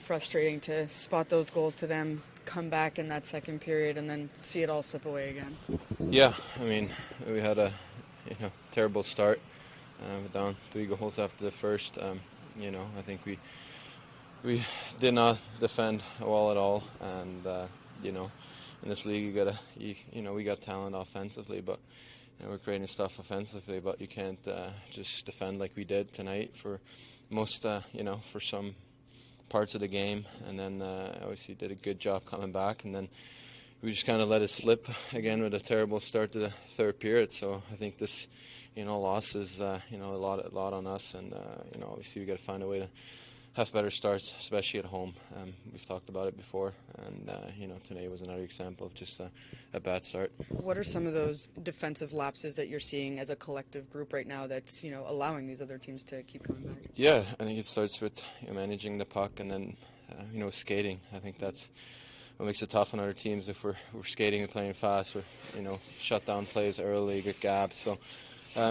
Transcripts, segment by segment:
frustrating to spot those goals to them, come back in that second period, and then see it all slip away again. Yeah, I mean, we had a terrible start. Down 3 goals after the first. I think we did not defend well at all, and in this league we got talent offensively, but we're creating stuff offensively, but you can't just defend like we did tonight for most for some parts of the game, and then obviously did a good job coming back, and then we just kind of let it slip again with a terrible start to the third period. So I think this loss is a lot on us, and obviously we got to find a way to have better starts, especially at home. We've talked about it before, and today was another example of just a bad start. What are some of those defensive lapses that you're seeing as a collective group right now that's allowing these other teams to keep coming back? Yeah, I think it starts with managing the puck and then skating. I think that's what makes it tough on other teams. If we're skating and playing fast, we're shut down plays early, get gaps. So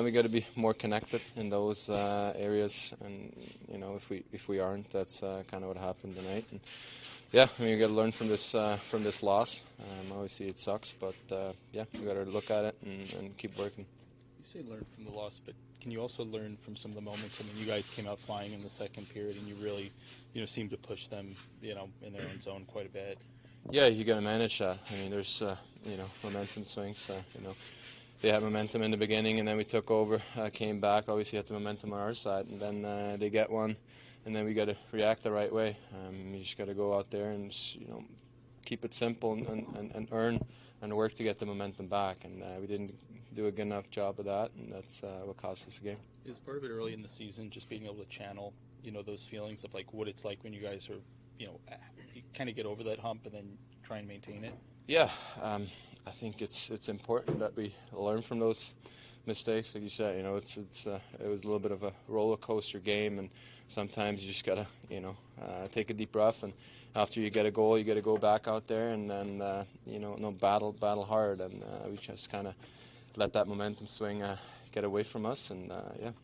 we got to be more connected in those areas, and if we aren't, that's kind of what happened tonight. And yeah, we got to learn from this loss. Obviously, it sucks, but we got to look at it and keep working. You say learn from the loss, but can you also learn from some of the moments? I mean, you guys came out flying in the second period, and you really seemed to push them in their own zone quite a bit. Yeah, you got to manage that. I mean, there's momentum swings. They had momentum in the beginning, and then we took over, came back. Obviously, had the momentum on our side, and then they get one, and then we got to react the right way. You just got to go out there and keep it simple and earn and work to get the momentum back. And we didn't do a good enough job of that, and that's what cost us the game. Is part of it early in the season just being able to channel those feelings of like what it's like when you guys are you kind of get over that hump and then try and maintain it? Yeah, I think it's important that we learn from those mistakes. Like you said, it was a little bit of a roller coaster game, and sometimes you just gotta take a deep breath, and after you get a goal, you gotta go back out there and then battle hard, and we just kind of let that momentum swing get away from us, and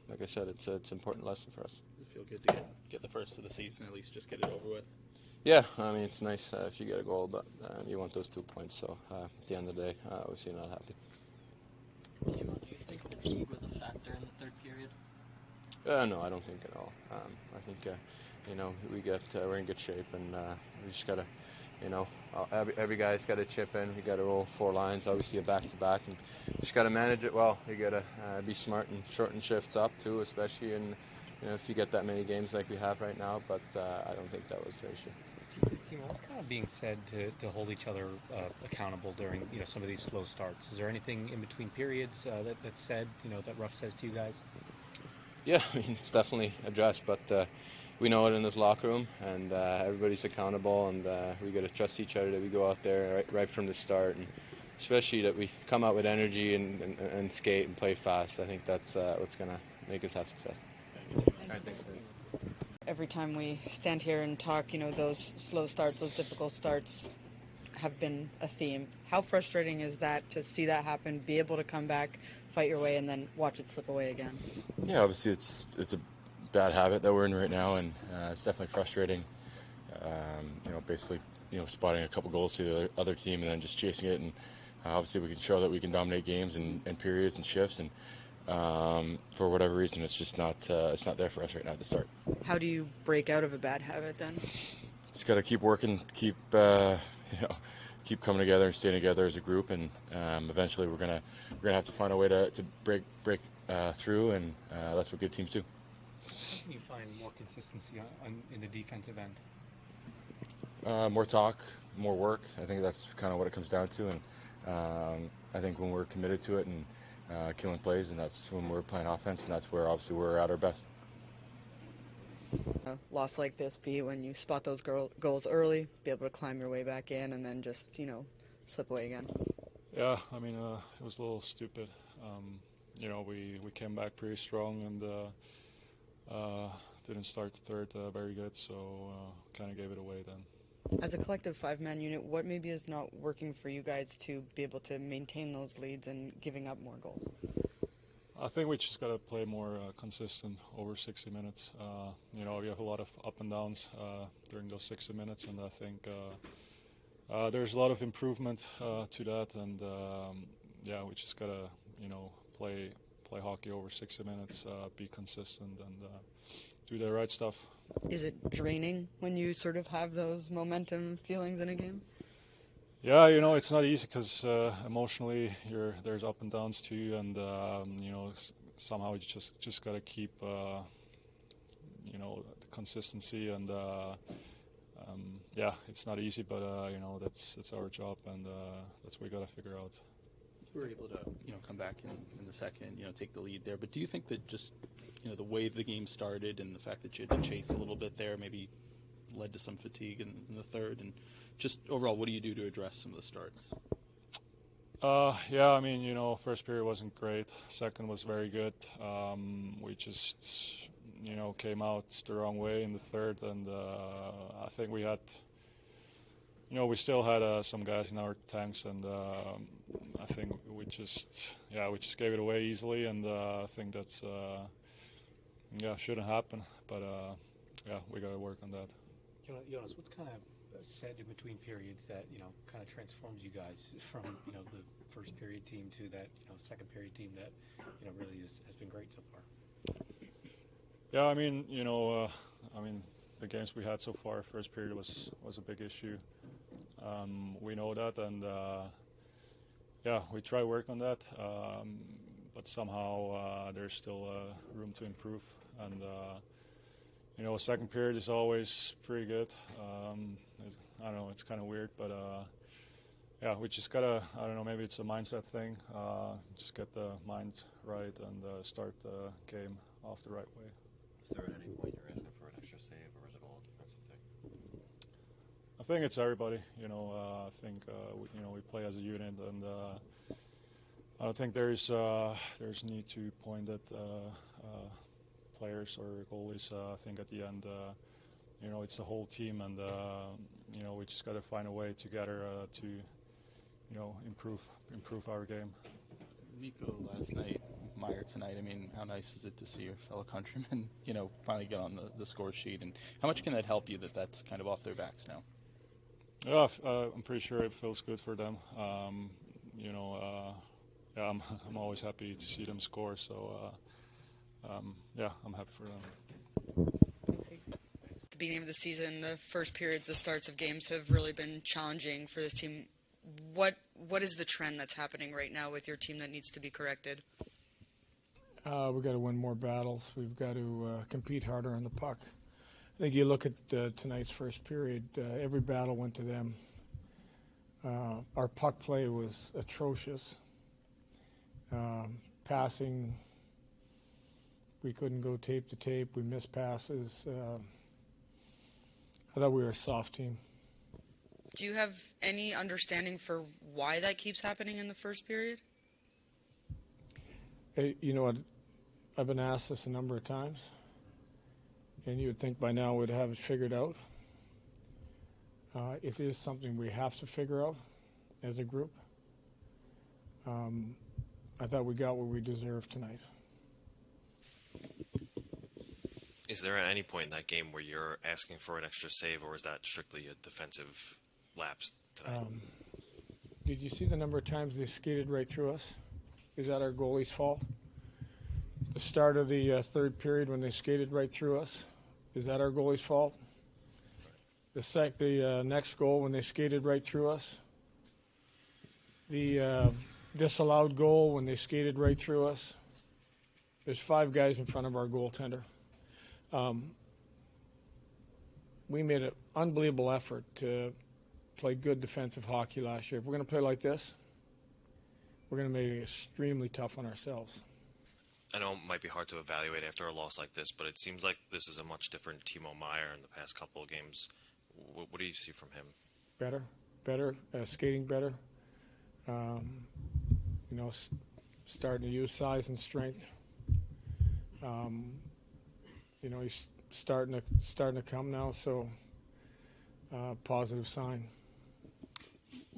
like I said, it's an important lesson for us. Does it feel good to get the first of the season, at least just get it over with? Yeah, I mean, it's nice if you get a goal, but you want those 2 points. So at the end of the day, obviously not happy. Do you think fatigue was a factor in the third period? No, I don't think at all. I think we're in good shape, and we just gotta, every guy's got to chip in. We got to roll 4 lines, obviously a back-to-back, and just got to manage it well. You got to be smart and shorten shifts up too, especially in if you get that many games like we have right now. But I don't think that was the issue. Team, what's kind of being said to hold each other accountable during some of these slow starts? Is there anything in between periods that's said that Ruff says to you guys? Yeah, I mean, it's definitely addressed, but we know it in this locker room, and everybody's accountable, and we got to trust each other that we go out there right from the start, and especially that we come out with energy and skate and play fast. I think that's what's going to make us have success. Thank you. All right, thanks, guys. Every time we stand here and talk, those slow starts, those difficult starts have been a theme. How frustrating is that to see that happen, be able to come back, fight your way, and then watch it slip away again? Yeah, obviously it's a bad habit that we're in right now, and it's definitely frustrating. Basically, spotting a couple goals to the other team and then just chasing it, and obviously we can show that we can dominate games and periods and shifts, and for whatever reason, it's just not there for us right now at the start. How do you break out of a bad habit then? Just got to keep working, keep coming together and staying together as a group, and eventually we're gonna have to find a way to break through, and that's what good teams do. How can you find more consistency in the defensive end? More talk, more work. I think that's kind of what it comes down to, and I think when we're committed to it and killing plays, and that's when we're playing offense, and that's where obviously we're at our best. A loss like this be when you spot those goals early, be able to climb your way back in, and then just slip away again. Yeah, I mean it was a little stupid. We came back pretty strong and didn't start the third very good, so kind of gave it away then. As a collective 5-man unit, what maybe is not working for you guys to be able to maintain those leads and giving up more goals? I think we just got to play more consistent over 60 minutes. You know, we have a lot of up and downs during those 60 minutes, and I think there's a lot of improvement to that. And yeah, we just got to, you know, play hockey over 60 minutes, be consistent, and do the right stuff. Is it draining when you sort of have those momentum feelings in a game? Yeah, you know, it's not easy because emotionally there's up and downs too, and you know, somehow you just gotta keep you know, the consistency, and yeah, it's not easy, but you know, that's our job, and that's what we gotta figure out. You were able to, you know, come back in the second, you know, take the lead there. But do you think that just, you know, the way the game started and the fact that you had to chase a little bit there maybe led to some fatigue in the third? And just overall, what do you do to address some of the starts? Yeah, I mean, you know, first period wasn't great. Second was very good. We just, you know, came out the wrong way in the third, and I think we had, you know, we still had some guys in our tanks, and I think we just gave it away easily, and I think that's, yeah, shouldn't happen. But yeah, we got to work on that. Jonas, what's kind of said in between periods that, you know, kind of transforms you guys from, you know, the first period team to that, you know, second period team that, you know, really has been great so far? Yeah, I mean, you know, I mean, the games we had so far, first period was a big issue. We know that, and yeah, we try to work on that, but somehow there's still room to improve, and you know, second period is always pretty good. I don't know, it's kind of weird, but yeah, we just gotta, I don't know, maybe it's a mindset thing, just get the mind right and start the game off the right way. Is there at any point you're asking for an extra save, or is it all a defensive thing? I think it's everybody. You know, I think you know, we play as a unit, and I don't think there's need to point at players or goalies. I think at the end, you know, it's the whole team, and you know, we just got to find a way together to, you know, improve our game. Nico last night, Meier tonight. I mean, how nice is it to see your fellow countrymen, you know, finally get on the score sheet, and how much can that help you that that's kind of off their backs now? Yeah, I'm pretty sure it feels good for them. You know, yeah, I'm always happy to see them score. So yeah, I'm happy for them. At the beginning of the season, the first periods, the starts of games have really been challenging for this team. What is the trend that's happening right now with your team that needs to be corrected? We've got to win more battles. We've got to compete harder on the puck. I think you look at tonight's first period, every battle went to them. Our puck play was atrocious. Passing, we couldn't go tape to tape. We missed passes. I thought we were a soft team. Do you have any understanding for why that keeps happening in the first period? Hey, you know what? I've been asked this a number of times, and you would think by now we'd have it figured out. It is something we have to figure out as a group. I thought we got what we deserved tonight. Is there at any point in that game where you're asking for an extra save, or is that strictly a defensive lapse tonight? Did you see the number of times they skated right through us? Is that our goalie's fault? The start of the third period when they skated right through us, is that our goalie's fault? The next goal when they skated right through us, the disallowed goal when they skated right through us. There's 5 guys in front of our goaltender. We made an unbelievable effort to play good defensive hockey last year. If we're going to play like this, we're going to make it extremely tough on ourselves. I know it might be hard to evaluate after a loss like this, but it seems like this is a much different Timo Meier in the past couple of games. What do you see from him? Better, skating better. You know, starting to use size and strength. You know, he's starting to come now, so positive sign.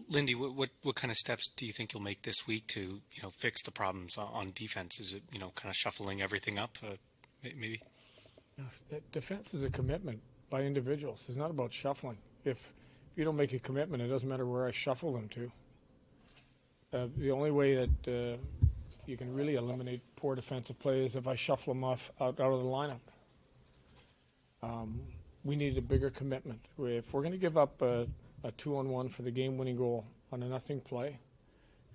Lindy, what kind of steps do you think you'll make this week to fix the problems on defense? Is it kind of shuffling everything up, maybe? Defense is a commitment by individuals. It's not about shuffling. If you don't make a commitment, it doesn't matter where I shuffle them to. The only way that you can really eliminate poor defensive play is if I shuffle them out of the lineup. We need a bigger commitment. If we're going to give up a 2-on-1 for the game-winning goal on a nothing play,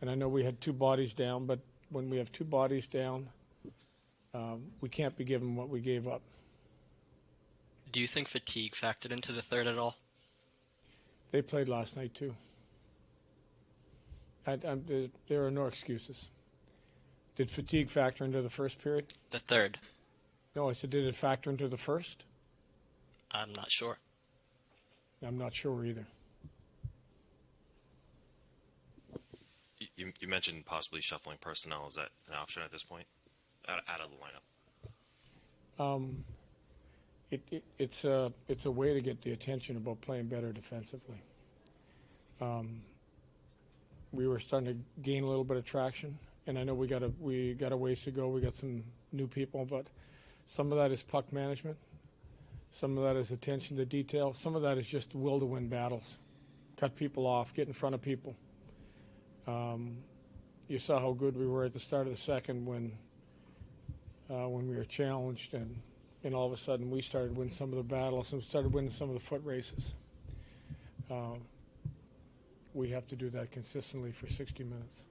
and I know we had 2 bodies down, but when we have 2 bodies down, we can't be given what we gave up. Do you think fatigue factored into the third at all? They played last night too. There are no excuses. Did fatigue factor into the first period? The third. No, I said, did it factor into the first? I'm not sure. I'm not sure either. You mentioned possibly shuffling personnel. Is that an option at this point, out of the lineup? It's a way to get the attention about playing better defensively. We were starting to gain a little bit of traction, and I know we got a ways to go. We got some new people, but some of that is puck management. Some of that is attention to detail. Some of that is just will to win battles, cut people off, get in front of people. You saw how good we were at the start of the second when we were challenged, and all of a sudden we started winning some of the battles and started winning some of the foot races. We have to do that consistently for 60 minutes.